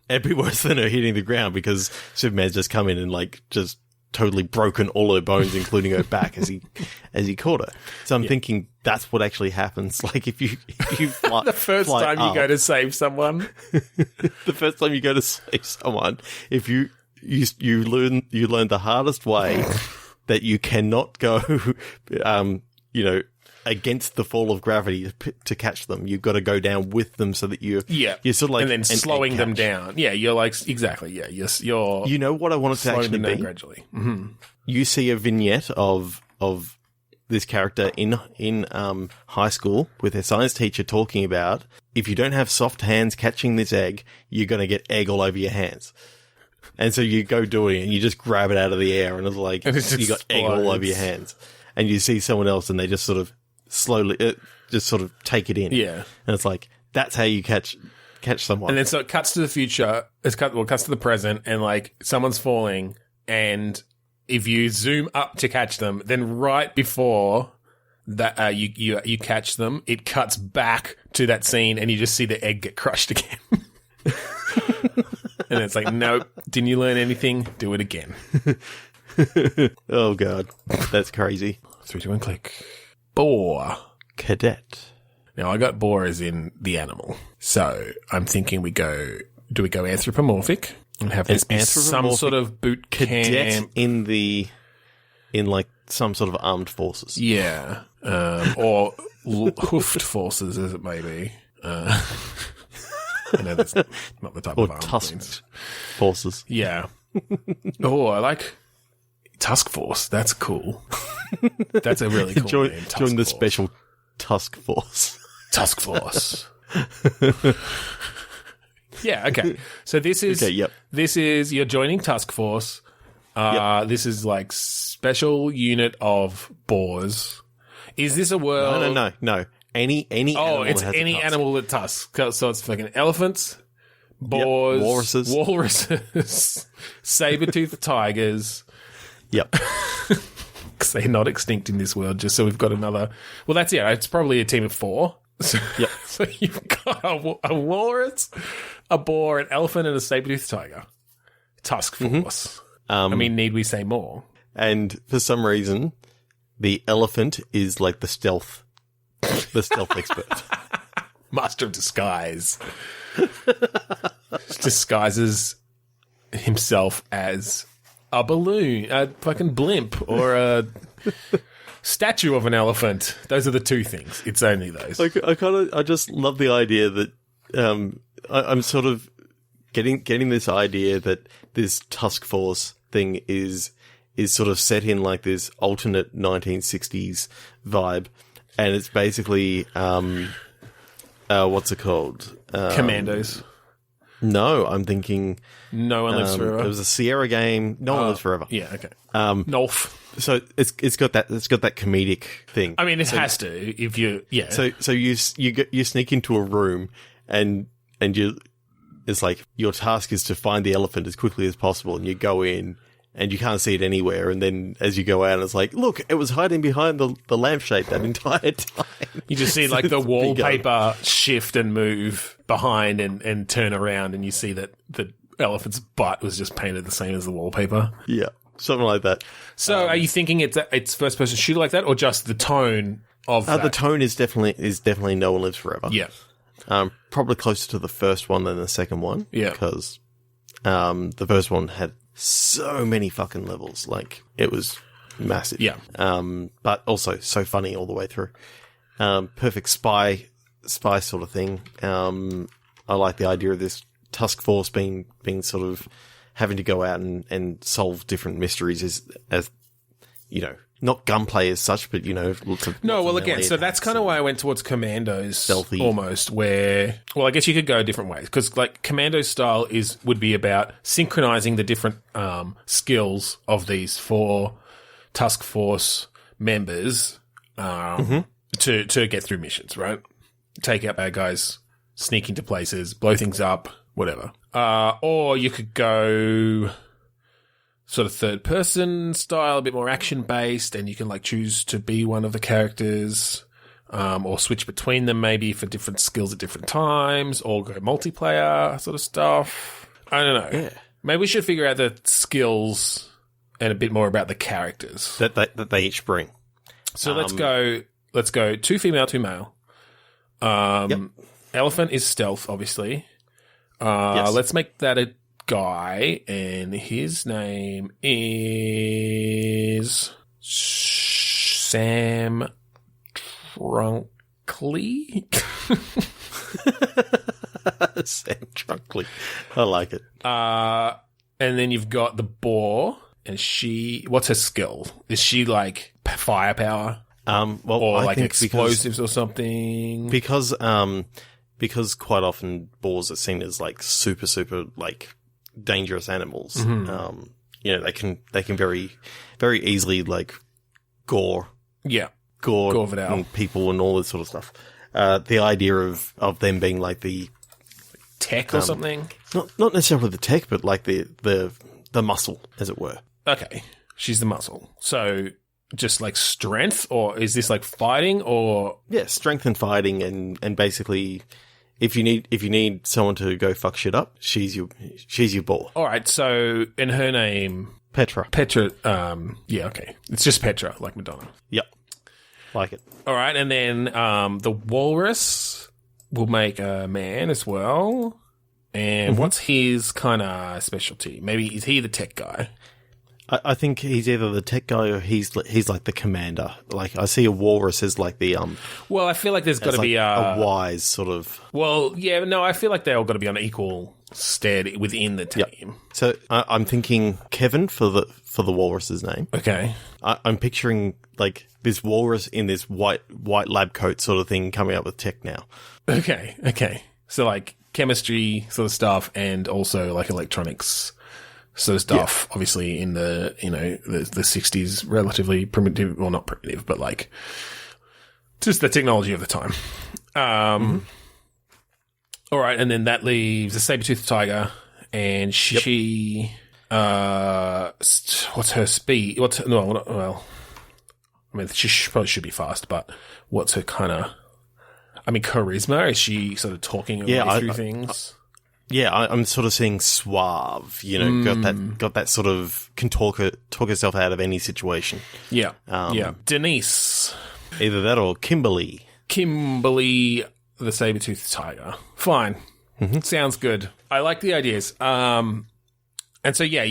It'd be worse than her hitting the ground, because Superman's just come in and like just totally broken all her bones, including her back, as he caught her. So I'm thinking that's what actually happens. Like if you fly, the first time you go to save someone, if you learn the hardest way that you cannot go, against the fall of gravity to catch them. You've got to go down with them so that you're sort of like, and then slowing them down. Yeah, you're like, exactly. Yeah, you're. You know what I want it to actually be? Gradually. Mm-hmm. You see a vignette of this character in high school with their science teacher talking about, if you don't have soft hands catching this egg, you're going to get egg all over your hands. And so you go doing it and you just grab it out of the air and it's like, you got egg all over your hands. And you see someone else and they just sort of slowly, just sort of take it in. Yeah. And it's like, that's how you catch someone. And then so it cuts to the future, it cuts to the present, and like someone's falling, and if you zoom up to catch them, then right before that you catch them, it cuts back to that scene and you just see the egg get crushed again. And it's like, nope, didn't you learn anything? Do it again. Oh, God. That's crazy. 3, 2, 1, click. Boar. Cadet. Now, I got boar as in the animal. So I'm thinking do we go anthropomorphic and have this be some sort of boot cadet camp? in like some sort of armed forces. Yeah. Or hoofed forces, as it may be. I know that's not the type of armed tusked forces. Yeah. Oh, I like Tusk Force. That's cool. That's a really cool name. Join the Special Tusk Force. Tusk Force. Yeah, okay. So this is you're joining Tusk Force. This is like special unit of boars. Is this a world? No. Any animal it's has any animal that tusks. So it's fucking elephants, boars, walruses, saber-toothed tigers. Yep. Because they're not extinct in this world, just so we've got another. Well, that's it's probably a team of 4. So, yep. So you've got a walrus, a boar, an elephant, and a saber-toothed tiger. Tusk Force. I mean, need we say more? And for some reason, the elephant is like the stealth the stealth expert. Master of disguise. Disguises himself as a balloon, a fucking blimp, or a statue of an elephant. Those are the two things. It's only those. I just love the idea that I'm sort of getting this idea that this Tusk Force thing is sort of set in like this alternate 1960s vibe, and it's basically what's it called? Commandos. No, I'm thinking No One Lives Forever. It was a Sierra game. No One Lives Forever. Yeah, okay. Nolf. So it's got that comedic thing. I mean, it has to if you So you sneak into a room and it's like your task is to find the elephant as quickly as possible, and you go in and you can't see it anywhere, and then as you go out, it's like, look, it was hiding behind the lampshade that entire time. You just see like the wallpaper shift and move behind and turn around, and you see that the elephant's butt was just painted the same as the wallpaper. Yeah, something like that. So are you thinking it's first person shooter like that, or just the tone of that? The tone is definitely No One Lives Forever. Yeah. Probably closer to the first one than the second one. Yeah. Because the first one had so many fucking levels. Like, it was massive. Yeah. But also so funny all the way through. Perfect spy sort of thing. I like the idea of this Tusk Force being sort of having to go out and solve different mysteries as you know, not gunplay as such, but, you know, lots of... No, well, of again, so that's kind of why I went towards Commandos. Stealthy. Almost, where... Well, I guess you could go different ways, because, like, Commando style would be about synchronizing the different skills of these 4 Tusk Force members to get through missions, right? Take out bad guys, sneak into places, blow things up, whatever. Or you could go... sort of third person style, a bit more action based, and you can like choose to be one of the characters, or switch between them maybe for different skills at different times, or go multiplayer sort of stuff. I don't know. Yeah. Maybe we should figure out the skills and a bit more about the characters that they each bring. So let's go 2 female, 2 male. Yep. Elephant is stealth, obviously. Yes. Let's make that a guy, and his name is Sam Trunkley. Sam Trunkley. I like it. And then you've got the boar, and what's her skill? Is she like firepower? Well, or I like think explosives or something? Because quite often boars are seen as like super, super like dangerous animals. Mm-hmm. You know, they can very, very easily like gore Vidal. people and all this sort of stuff. The idea of them being like the tech or something? Not necessarily the tech, but like the muscle, as it were. Okay. She's the muscle. So just like strength, or is this like fighting, or? Yeah, strength and fighting, and basically if you need someone to go fuck shit up, she's your boar. All right. So in her name, Petra. Yeah. Okay. It's just Petra, like Madonna. Yep. Like it. All right. And then, the walrus will make a man as well. And what's his kind of specialty? Maybe is he the tech guy? I think he's either the tech guy or he's like the commander. Like, I see a walrus as like the Well, I feel like there's got to like be a wise sort of. Well, yeah, no, I feel like they all got to be on equal stead within the team. Yep. So I'm thinking Kevin for the walrus's name. Okay. I'm picturing like this walrus in this white lab coat sort of thing coming up with tech now. Okay. So like chemistry sort of stuff, and also like electronics sort of stuff. Yeah. Obviously in the, you know, the 60s, relatively primitive, well, not primitive, but like just the technology of the time. All right. And then that leaves a saber-toothed tiger, and she, what's her speed? Well, I mean, she probably should be fast, but what's her kind of, I mean, charisma? Is she sort of talking her way through things? I'm sort of seeing suave, you know, got that sort of, can talk herself out of any situation. Yeah. Denise. Either that or Kimberly. Kimberly the saber-toothed tiger. Fine. Sounds good. I like the ideas. And so, yeah,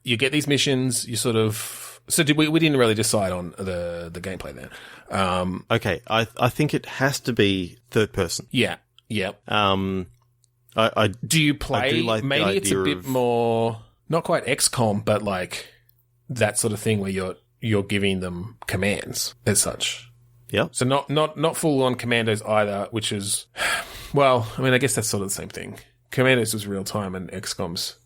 you get these missions, you sort of... So we didn't really decide on the gameplay there. Okay, I think it has to be third person. Yeah. Do you play... I do like maybe it's a bit more... Not quite XCOM, but like that sort of thing where you're giving them commands as such. Yeah. So not full on commandos either, which is, well, I mean, I guess that's sort of the same thing. Commandos was real time and XCOM's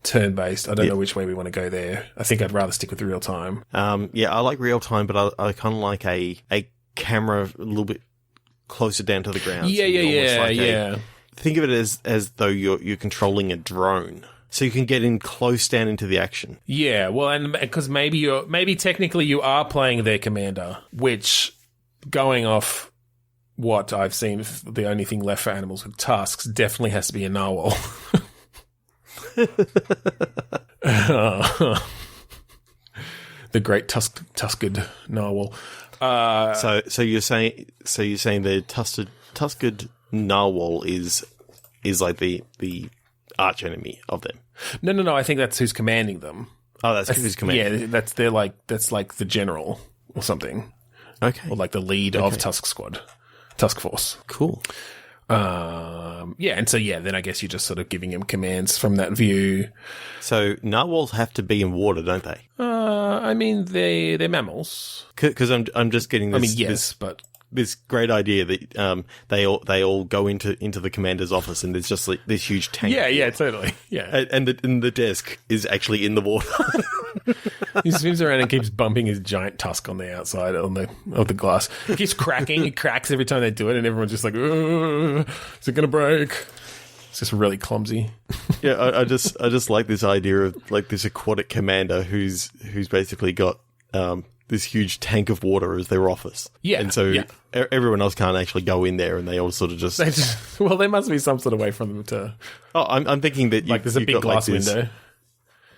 turn based. I don't know which way we want to go there. I think I'd rather stick with the real time. Yeah, I like real time, but I kind of like a camera a little bit closer down to the ground. Yeah. Think of it as though you're controlling a drone. So you can get in close down into the action. Yeah, well, and because maybe technically you are playing their commander, which, going off what I've seen, the only thing left for animals with tusks definitely has to be a narwhal. The great tusked narwhal. So you're saying the tusked narwhal is like the arch enemy of them. No. I think that's who's commanding them. Oh, that's who's commanding. Yeah, that's like the general or something. Okay. Or like the lead of Tusk Force. Cool. Yeah, and so then I guess you're just sort of giving him commands from that view. So narwhals have to be in water, don't they? I mean they're mammals. Because I'm just getting this. I mean, yes, but this great idea that they all go into the commander's office and there's just like this huge tank. Yeah, totally. Yeah, and the desk is actually in the water. He swims around and keeps bumping his giant tusk on the outside of the glass. It keeps cracking. It cracks every time they do it, and everyone's just like, "Is it going to break?" It's just really clumsy. Yeah, I just like this idea of like this aquatic commander who's basically got this huge tank of water as their office. Yeah, and so everyone else can't actually go in there, and they all sort of just. Well, there must be some sort of way for them to. Oh, I'm thinking that there's a big glass window.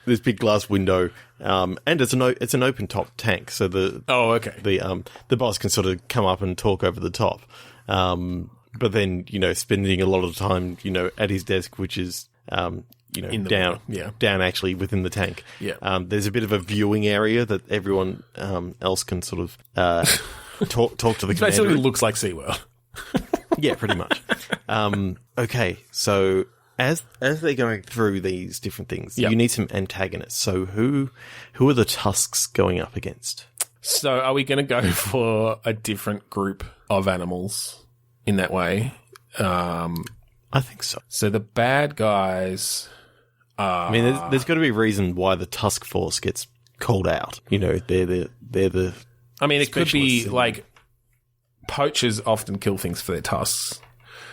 This big glass window, and it's an open top tank, so the boss can sort of come up and talk over the top, but then spending a lot of time at his desk, which is down actually within the tank. Yeah, there's a bit of a viewing area that everyone else can sort of talk to the commander. Basically, looks like SeaWorld. Yeah, pretty much. Okay, so. As they're going through these different things, you need some antagonists. So who are the tusks going up against? So are we going to go for a different group of animals in that way? I think so. So the bad guys are... I mean, there's got to be a reason why the Tusk Force gets called out. They're the. I mean, it could be like poachers often kill things for their tusks.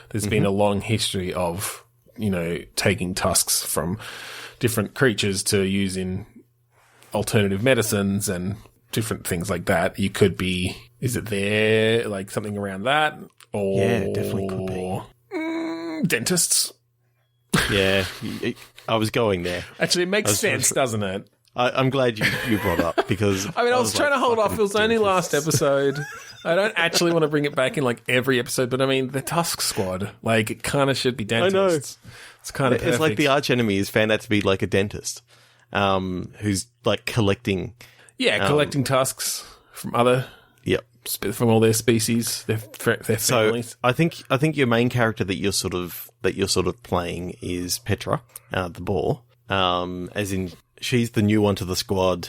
There's been a long history of taking tusks from different creatures to use in alternative medicines and different things like that. You could be, is it there, like something around that? Or yeah, definitely could be. Dentists. Yeah, I was going there. Actually, it makes sense, doesn't it? I'm glad you brought up because I was trying to hold off. It was only last episode. I don't actually want to bring it back in like every episode, but I mean the Tusk Squad, like it kind of should be dentists. I know. It's kind of perfect. It's like the arch enemy is found out to be like a dentist, who's like collecting. Yeah, collecting tusks from other. Yep. From all their species, their families. So I think your main character that you're sort of playing is Petra, the boar. As in. She's the new one to the squad.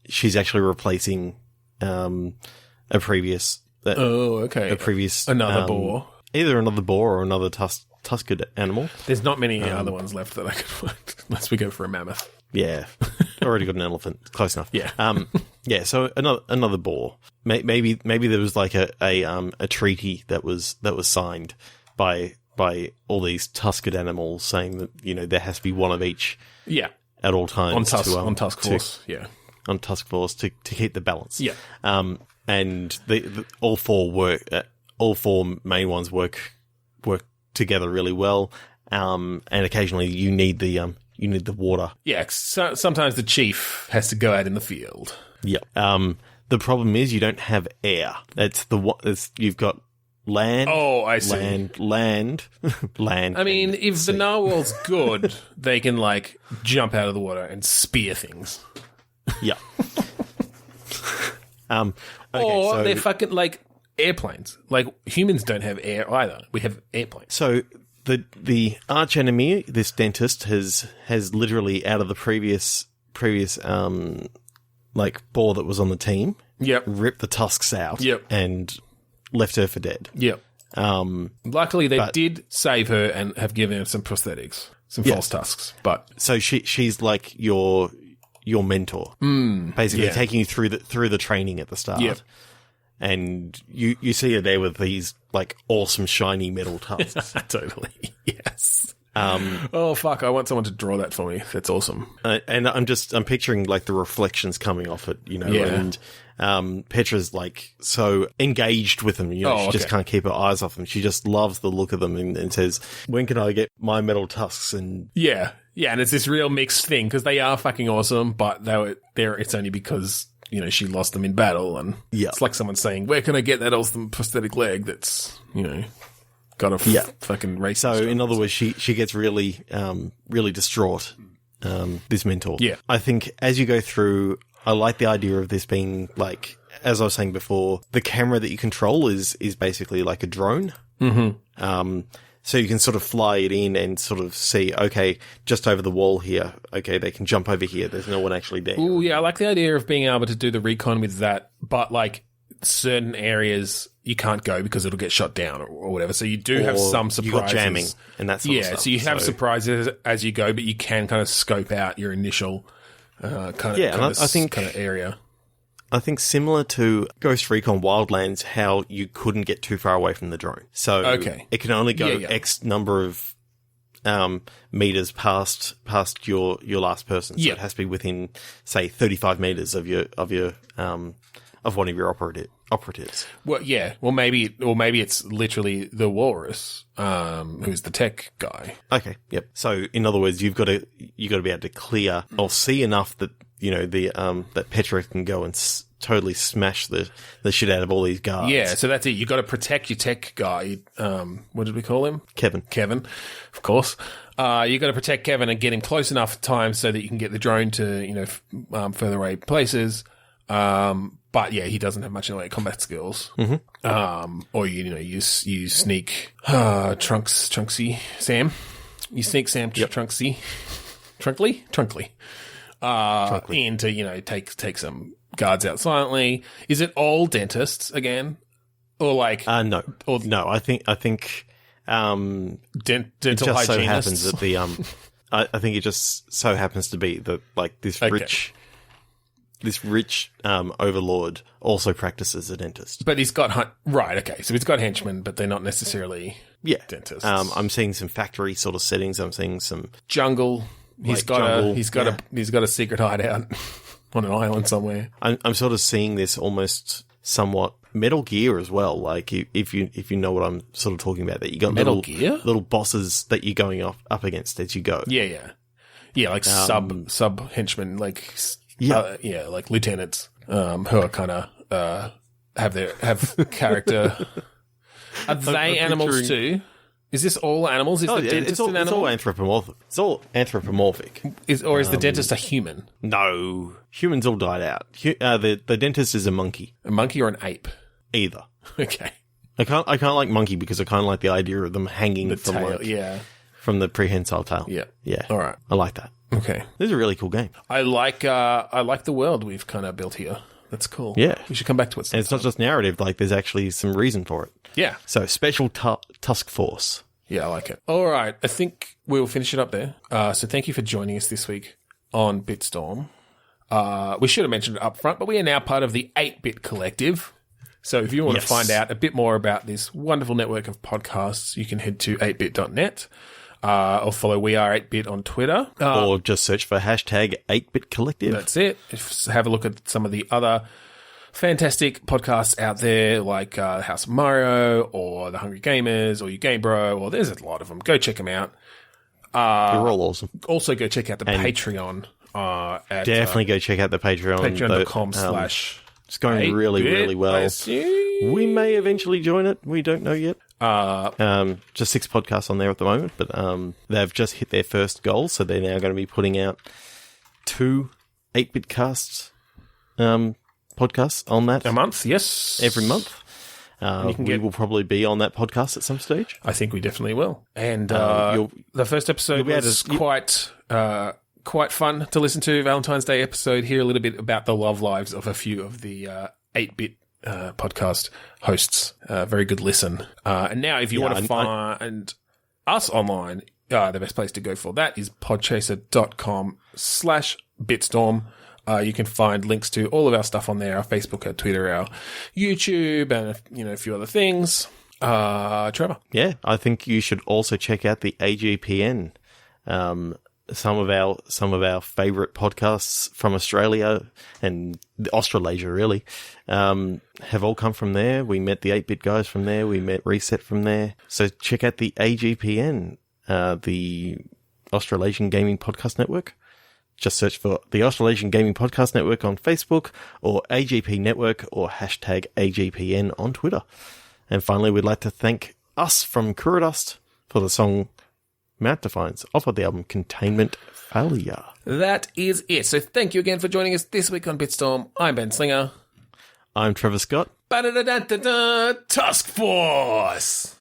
She's actually replacing a previous. A previous another boar. Either another boar or another tusked animal. There's not many other ones left that I could find, unless we go for a mammoth. Yeah, already got an elephant. Close enough. Yeah. Yeah. So another boar. Maybe there was like a treaty that was signed by all these tusked animals saying that there has to be one of each. Yeah. At all times on Tusk Force, on Tusk Force to keep the balance, and all four main ones work together really well, and occasionally you need the water. Yeah, so sometimes the chief has to go out in the field. Yeah. The problem is you don't have air. You've got land. Oh, I see. Land. I mean, if the narwhal's good, they can, like, jump out of the water and spear things. Yeah. Or they're fucking, like, airplanes. Like, humans don't have air either. We have airplanes. So the arch enemy, this dentist, has literally out of the previous like boar that was on the team, ripped the tusks out, and left her for dead. Yep. Luckily, they did save her and have given her some prosthetics, some false tusks. But so she's like your mentor, basically taking you through the training at the start. Yep. And you see her there with these like awesome shiny metal tusks. Totally. Yes. Oh fuck! I want someone to draw that for me. That's awesome. And I'm picturing like the reflections coming off it, you know. Yeah. And Petra's like so engaged with them, you know. She just can't keep her eyes off them. She just loves the look of them and says, "When can I get my metal tusks?" And yeah, and it's this real mixed thing because they are fucking awesome, but it's only because, you know, she lost them in battle, and it's like someone saying, "Where can I get that awesome prosthetic leg?" That's, you know, got a fucking race. So, in other words, she gets really, really distraught. This mentor. Yeah, I think as you go through, I like the idea of this being like, as I was saying before, the camera that you control is basically like a drone. Mm-hmm. So you can sort of fly it in and sort of see, okay, just over the wall here. Okay, they can jump over here. There's no one actually there. Ooh, yeah, I like the idea of being able to do the recon with that, but like certain areas you can't go because it'll get shot down or whatever. So you do have some surprises. You got jamming and that sort of stuff. So you have surprises as you go, but you can kind of scope out your initial kind of area. I think similar to Ghost Recon Wildlands, how you couldn't get too far away from the drone. So it can only go X number of meters past your last person. So it has to be within, say, 35 meters of one of your operatives. Well, yeah. Well, maybe it's literally the walrus, who's the tech guy. Okay. Yep. So in other words, you've got to be able to clear or see enough that, you know, that Petra can go and totally smash the shit out of all these guards. Yeah. So that's it. You got to protect your tech guy. What did we call him? Kevin, of course. You got to protect Kevin and get him close enough time so that you can get the drone to, you know, further away places. But yeah, he doesn't have much in the way of combat skills. Mm-hmm. Or you sneak, Trunksy Sam. You sneak Sam Trunksy. Trunkly. In to, you know, take some guards out silently. Is it all dentists again? Or like, no. I think, dental it just hygienists. so happens that the, I think it just so happens to be that like this rich overlord also practices a dentist. But he's got so he's got henchmen, but they're not necessarily dentists. I'm seeing some factory sort of settings. I'm seeing some jungle. He's got a secret hideout on an island somewhere. I'm sort of seeing this almost somewhat Metal Gear as well. Like if you know what I'm sort of talking about, that you got Metal Gear little bosses that you're going up against as you go. Yeah, like sub henchmen, like like lieutenants who are kind of have character. Are they animals too? Is this all animals? Is the dentist an animal? It's all anthropomorphic. It's all anthropomorphic. Is the dentist a human? No. Humans all died out. The dentist is a monkey. A monkey or an ape? Either. Okay. I can't like monkey because I kind of like the idea of them hanging from tail, from the prehensile tail. Yeah. Yeah. All right. I like that. Okay. This is a really cool game. I like the world we've kind of built here. That's cool. Yeah. We should come back to it sometime. And it's not just narrative, like there's actually some reason for it. Yeah. So, Special Tusk Force. Yeah, I like it. All right. I think we'll finish it up there. So thank you for joining us this week on Bitstorm. We should have mentioned it up front, but we are now part of the 8-Bit Collective. So if you want to find out a bit more about this wonderful network of podcasts, you can head to 8bit.net. Or follow We Are 8-Bit on Twitter. Or just search for hashtag 8-Bit Collective. That's it. Have a look at some of the other fantastic podcasts out there, like House of Mario, or The Hungry Gamers, or You Game Bro, or there's a lot of them. Go check them out. They're all awesome. Also go check out the Patreon. Definitely go check out the Patreon. Patreon.com/ It's going really, really well. I assume. We may eventually join it. We don't know yet. Just 6 podcasts on there at the moment, but they've just hit their first goal, so they're now going to be putting out 2 8-bit casts podcasts on that a month. Yes, every month. We will probably be on that podcast at some stage. I think we definitely will. And the first episode was quite fun to listen to. Valentine's Day episode. Hear a little bit about the love lives of a few of the 8-bit podcast hosts. Very good listen. And now, if you want to find us online, the best place to go for that is podchaser.com/bitstorm. You can find links to all of our stuff on there, our Facebook, our Twitter, our YouTube, and a few other things. Trevor? Yeah, I think you should also check out the AGPN. Some of our favourite podcasts from Australia and Australasia, really, have all come from there. We met the 8-bit guys from there. We met Reset from there. So check out the AGPN, the Australasian Gaming Podcast Network. Just search for the Australasian Gaming Podcast Network on Facebook, or AGP Network, or hashtag AGPN on Twitter. And finally, we'd like to thank us from Kuradust for the song Mount Defiance off of the album Containment Failure. That is it. So thank you again for joining us this week on Bitstorm. I'm Ben Slinger. I'm Trevor Scott. Tusk Force!